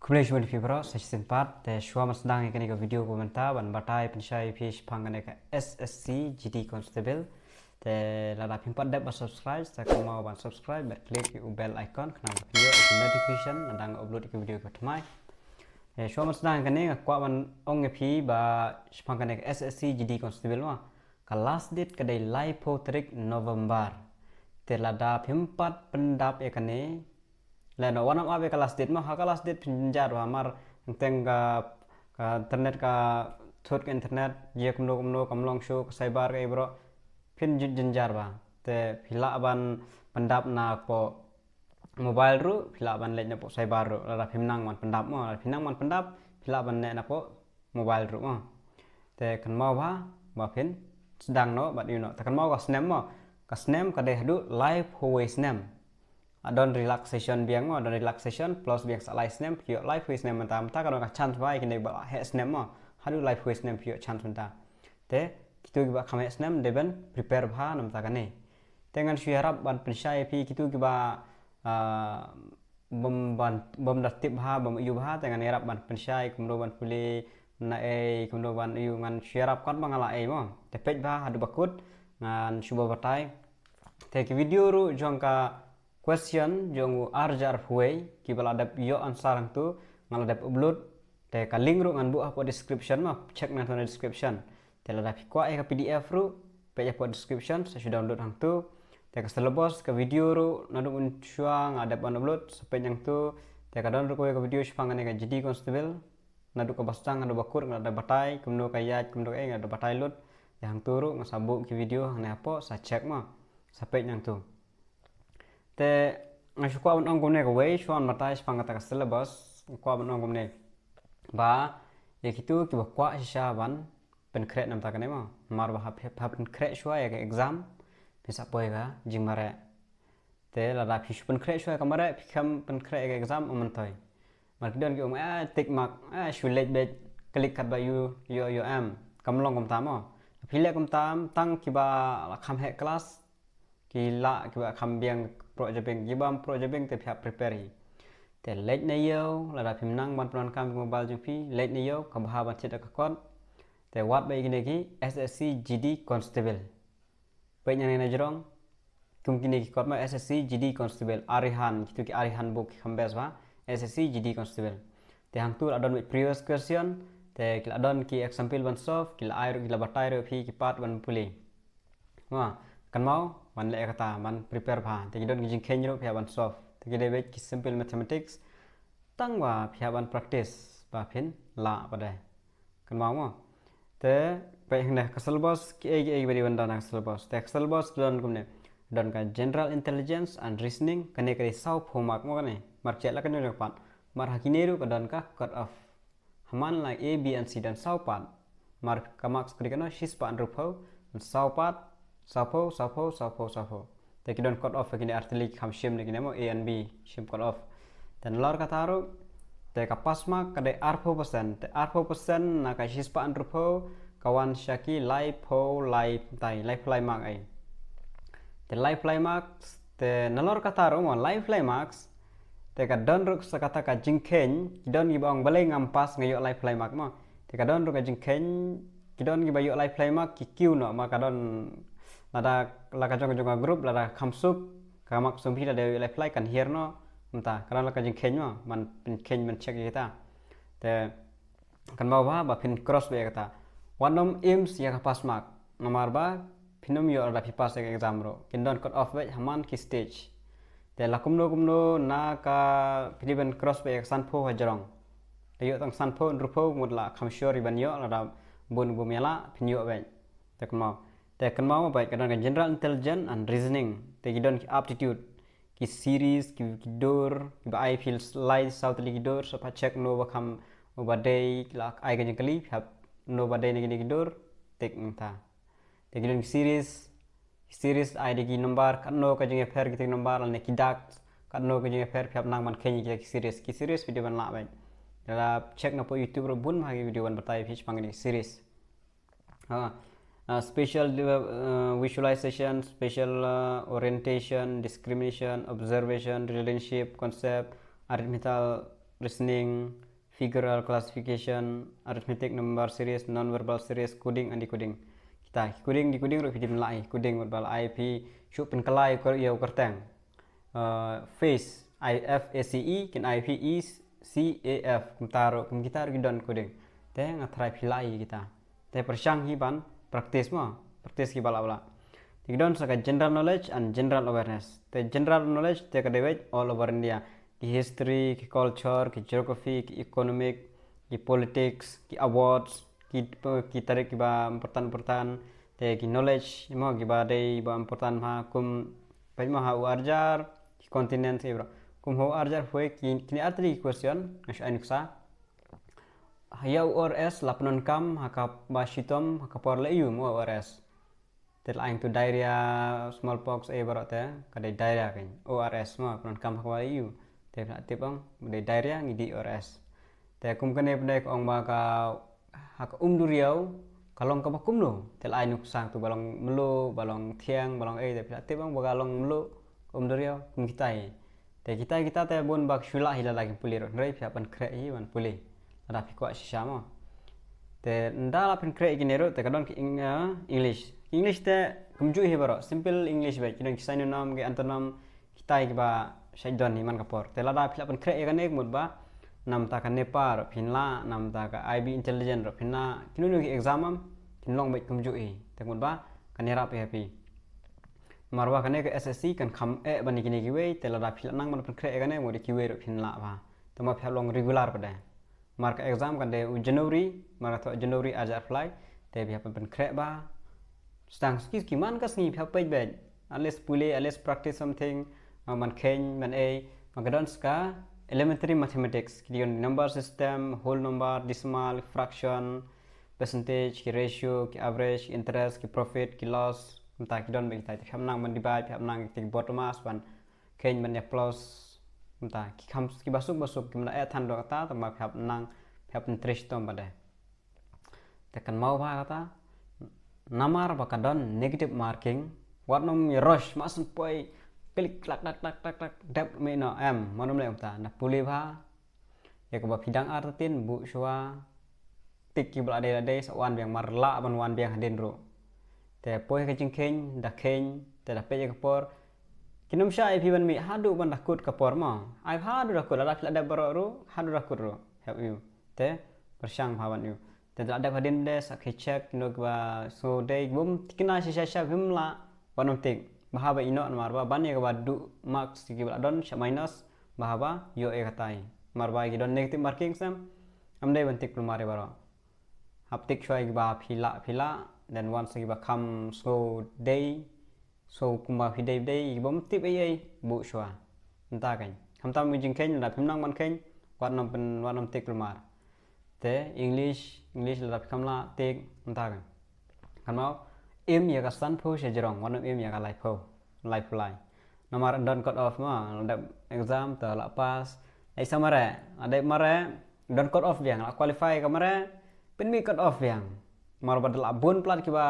Kemudian di Fibro sesi 4 te shua masdang ikan iko video komentar ban batai pensyai page pangan ika SSC GD Constable te lada pimpat dep subscribe ta mau ban subscribe ber klik i bell icon kena video iko notification nadang upload iko video ko tmai te shua masdang ikan ika kwa ban ong pi ba pangan ika SSC GD Constable ma ka last date kadai live potrik November te lada pimpat pendap ikan ni Leno one of abe kelas dit mah kelas dit pinjar hamar teng ka internet ka thut ke internet ye kumno kamlong show cyber ke bro pin jinjar ba te phila ban pendap na po mobile ru phila ban le na po cyber ru la phimnang man pendap mo phimnang man pendap phila ban ne na po mobile ru mo te kan mau ba pin sedang no bat you know te kan mau ka snam ka deh du live huawei snam adon relaxation biang mo adon relaxation plus biang salai snam pure life with snam manta mata kadon ka chance vai kini ba he snam mo hadu life with snam pure chance manta te kitu ba khame snam deben prepare bha nam ta kane tengan syarab ban pensai pi kitu ba bom datip bha bom yu bha tengan erap ban pensai kumdo ban puli na kumdo ban yu ngan syarab kan bangala mo te pej bha hadu bakut ngan suba batai te ki video ru jongka question jong arjar huai ki bala dap yo answer ang tu ngal dap upload te ka link ru ngan bu apa description ma check na description te la dap kwa ka pdf ru pe apa description saya sudah download hang tu te ka selebos ka video ru nadu un chua ngadap upload sampai yang tu te ka download ko ka video spangan ka GD Constable nadu ka bastang nadu bakur ngada batai kumno ka yat kumno ka ngada batai lut yang tu ru ngasabu ki video ne apa sa check ma sampai yang tu te ngasukwa on gomne ko way shwan matai spangata ka syllabus kwa on gomne ba ye kitu ki kwa sha ban pen kret nam ta kane ma mar ba ha pen kret shwa ya exam bisa poy ga jingmare te la da phi pen kret shwa kamare phikam pen kret exam amantai mar kidon ki tik mak shulet be klik kat ba you am kamlong kom tam mo phile kom tam tang ki ba kham he class ki la ki ba kham biang project gibam project te phia prepare te late na yo la da phim nang ban plan kam mobile jung phi late na yo ka bha ban chit ka kon te wat bai gine ki SSC GD Constable pai nyane na jrong kum kini ki kot ma SSC GD Constable arihan kitu ki arihan book khambes ba SSC GD Constable te hang tu adon with previous question te ki adon ki example ban solve ki la air ki la batai ro phi ki part ban puli wa kan mau man le kata man prepare bha te don gijing khenro phia ban solve te gide be ki simple mathematics tang wa phia ban practice ba phin la ba dai kan mau mo te pe hne ka syllabus ki ei bari ban dana syllabus te syllabus don kumne don ka general intelligence and reasoning kane kare sau phomak mo kane mar chet la kan no pat mar hakineru ka don ka cut off haman la a b and c dan sau pat mar ka marks kri kana shis pan rupho sau pat sapo te kidon cut off kini artili kham shim ne kini mo a and b shim cut off dan lor kataru te ka pasma kade r4% te r4% na ka shispa andrupo kawan shaki live fly mark ai te live fly marks te nalor kataru mo live fly marks te ka don ruk sakata ka jingken kidon gibang balai ngampas ngayo live fly mark mo te ka don ruk ka jingken kidon gibayo live fly mark ki kiu no ma kadon lada laka jonga grup lada khamsup kamak sumpi lada apply kan here no mta karena laka jing kenyo man pin ken man check kita te kan bawa ba pin cross be kata wanom aims ya pas mark nomor ba pinum yo ada pipas exam ro kindon cut off be haman ki stage te lakumno na ka piniben cross be san pho hajrong te yo tang san pho rupo mudla khamshori ban yo lada bun bumela pinyo be te kan mau baik kadang general intelligence and reasoning te kidon ki aptitude ki series ki dor ki ba I feel slide south li dor so pa check no ba kham ba day la ai ga jengkali hab no ba day ni dor tek ta te kidon ki series I ki number kan no ka jeng fer ki number ne ki dak kan no ka jeng fer phap nang man khen ki series video ban la ba la check na po youtube ro bun ma video ban batai phich pangni series special visualization, special orientation, discrimination, observation, relationship, concept, arithmetical reasoning, figural classification, arithmetic number series, non-verbal series, coding and decoding. Kita coding ro hidim lai, coding verbal IP, syuk pen kelai ko iau kerteng. Face IFACE kin IPE CAF kita gidon coding. Te ngatrai pilai kita. Te persyang hiban praktis ki bala. Tigdon saka general knowledge and general awareness. The general knowledge te kadewet all over India. Ki history, ki culture, ki geography, ki economic, ki politics, ki awards, ki tarik ki ba important te ki knowledge mo ki ba dei ba important ha kum pai ma ha arjar ki continent e bro. Kum ho arjar foi ki artri question as anuksa. Hayau ORS lapanon kam haka ba shitom haka por le yu mo ORS. Terlain tu diarrhea, smallpox barat kadai diarrhea kan ORS mah penon kam hak iu te nak tipang de diarrhea ngidi ORS te kum kene pendai ko ong ka hak duriau kalong ka bakum no terlain nuk sang tu balong melu balong thiang balong te nak tipang bagalong melu duriau kum kita te bon bak shula hila lagi puli ro nrei pia pan kre hi wan puli ada pikwa shisama te ndala pen kre ginero te kadon ki English te kumju hi baro simple English ba kidon kisai nam ge antonam kitai ba shaidon ni man kapor te lada phila pen kre kan ek mut ba nam ta ka nepar phinla nam ta ka IB intelligent ro phinna kinunu ki exam am kinlong ba kumju hi te mut ba kanera pe happy marwa kane ke SSC kan kham bani kini ki we te lada phila nang man pen kre kan ek mut ki we ro phinla ba te ma phia long regular pada marka exam kan de January marka January ajar apply te bia pen kre ba stang skis ki man kas ni phia page bed let's practice something man ken man man gadon ska elementary mathematics kion number system whole number decimal fraction percentage ki ratio ki average interest ki profit ki loss mta kidon be tai kham nang man divide phia nang ti bottom as ban ken man ya plus mta ki kham ki basuk ki man than do ta ma phia nang phia interest tom bade te kan mau ba kata namar bakadon negative marking warnum rush masun poi klik klak dap me no manum le umta na puli ba ya ko ba pidang artin bu shwa tik ki bla de sawan biang marla ban wan biang den ro te poi ka jingkeng da keng te da pe ka por kinum sha ipi ban mi hadu ban dakut ka por ma ai hadu dakut la da baro ro hadu dakut ro help you te persyang bhawan you te ada hadin de sak check no ba so de bum kina sha bimla banum tik bahaba ino marba ban ye ba du marks ki ba don minus bahaba yo e katai marba ki don negative marking sam amde ban tik mare baro haptik choi ba phila then once ki ba kam so day so kuma phi day bum tip ai bu shwa nta kan hamtam mi jing ken la phimnang man ken wanam tik mar te English la kamla tek ntagan kan mau im ya ka san pho she jerong wanam im ya ka life nomor don cut off ma ada exam ta la pass ai samare ada mare don cut off yang la qualify ka mare pen mi cut off yang mar badal abun plat ki ba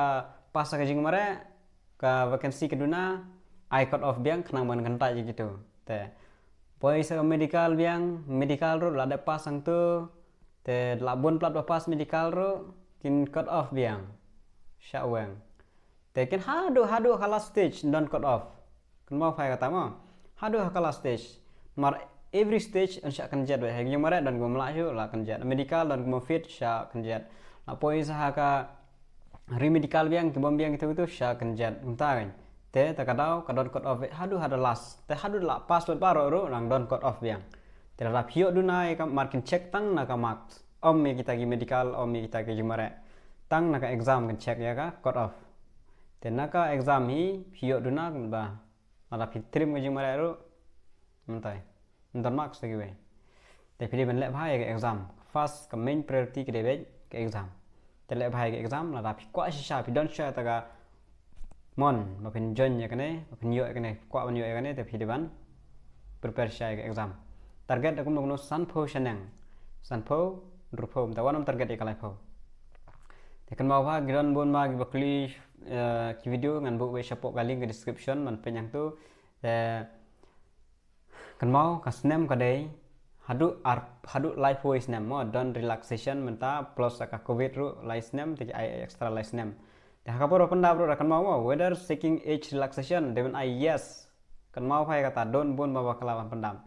pas ka jing mare ka vacancy keduna ai cut off biang kenang man kentai gitu te poi sa medical ro la ada pasang tu te labun plat pas medical ro kin cut off biang syawang te kin hadu kala stage don cut off kan mau fai kata mo hadu kala stage mar every stage ansya kan jet we hang mare dan go melayu la kan jet medical dan go fit sya kan jet apoi sa ka remedical biang ki bom biang itu sya kan jet unta kan te ta kadau ka don cut off hadu last te hadu la pas lot baro ro nang don cut off biang terhadap hiyo dunai ka markin check tang na ka marks mi kita gi medical mi kita gi jumare tang na ka exam kan check ya ka cut off te na ka exam hi hiyo duna ba ala fitrim gi jumare ro mentai ntar marks gi we te pili ben le bhai ka exam first ka main priority ke debet ka exam te le bhai ka exam la pi kwa sha pi don sha ta ka mon ma pin jon ya kane ma pin yo kane kwa ban yo kane te pili ban prepare sha ka exam target aku nunggu sanpo seneng sanpo rupo ta wanam target ikalai po tekan mau ha giron bon ma gi bakli ki video ngan bu we shapok link ke description man penyang tu kan mau ka snem ka dei hadu live voice nem mo don relaxation menta plus aka covid ru live nem te ai extra live nem te hakaporo penda bro akan mau whether seeking age relaxation dengan ai yes kan mau pai kata don bun bawa kelawan pendam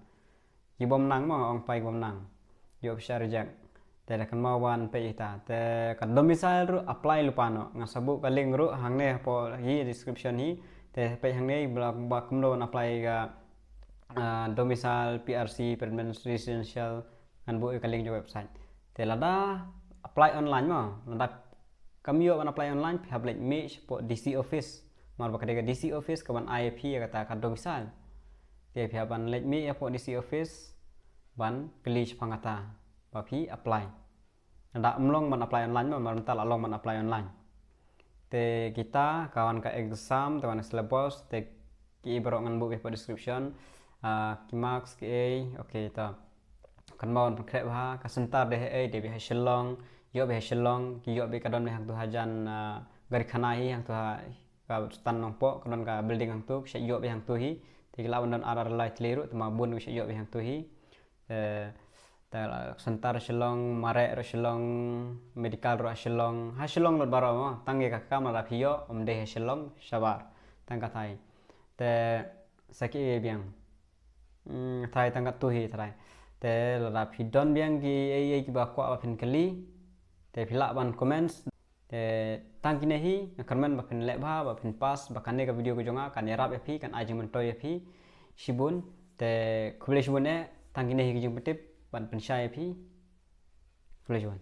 ki bom nang mo ong pai bom nang yo bisa reject te kan mau wan pe ita te kan domicile ru apply lupano ngasabu kaling ru hangne po hi description hi te pe hangne ba kumdo apply ga domicile PRC permanent residential kan bu kaling jo website te lada apply online mo lada kami yo apply online pihak like me po DC office mar bakade DC office kawan IP kata kan domicile te pihak ban like me po DC office ban pilih pangata bapi apply ndak mlong man apply online mo mar tal along man apply online te kita kawan ka exam te wan syllabus te ki berongan bu po description kimax ke oke ta kan mau krep ha ka sentar de de be shelong yo be shelong ki yo be kadon hang tu hajan gari khana hi hang tu ka stan nong po kadon ka building hang tu se yo be hang tu hi te lawan don arar lai tleru tama bun se yo be hang tu hi ta sentar shelong mare ro shelong medical ro shelong ha shelong lo baro mo tangi ka kam la phiyo de shelong sabar tang ka thai te saki biang try tangkat tuhi try te la pidon biang ki ai ki ba kwa phin kali te phila ban comments te tang kine hi comment ba phin le ba phin pas ba kan ka video ko jonga kan yarap fi kan ajeng mentoy fi shibun te khule shibun e tang kine hi ki jeng petip ban pensai fi khule shibun